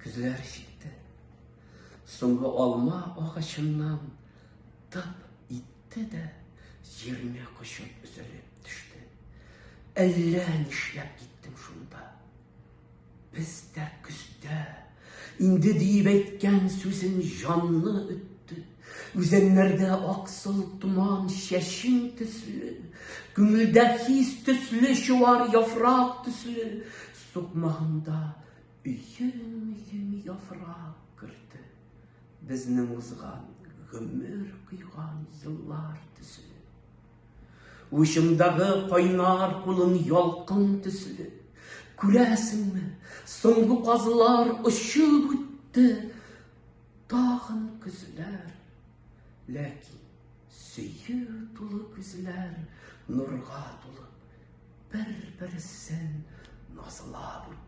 Күзләр җитте. Соңгы алма агачыннан тып итте дә, җиренә кочып өзелеп төште. Әллә нишләп киттем шунда. Без дә көздә, инде диеп әйткән сүзен җанны өтте. Үзәннәрдә аксыл туман чәчен төсле, күңелдә хис төсле чуар яфрак төсле, сукмагында өйем яфрак керде. Безнең узган гомер куйган еллар төсле. Учымдагы кайнар кулын ялкын төсле. Күрәсеңме, соңгы казлар очып үтте. Тагын күзләр, ләкин сөю тулы күзләр нурга тулып, бер-берсен назлап үтте.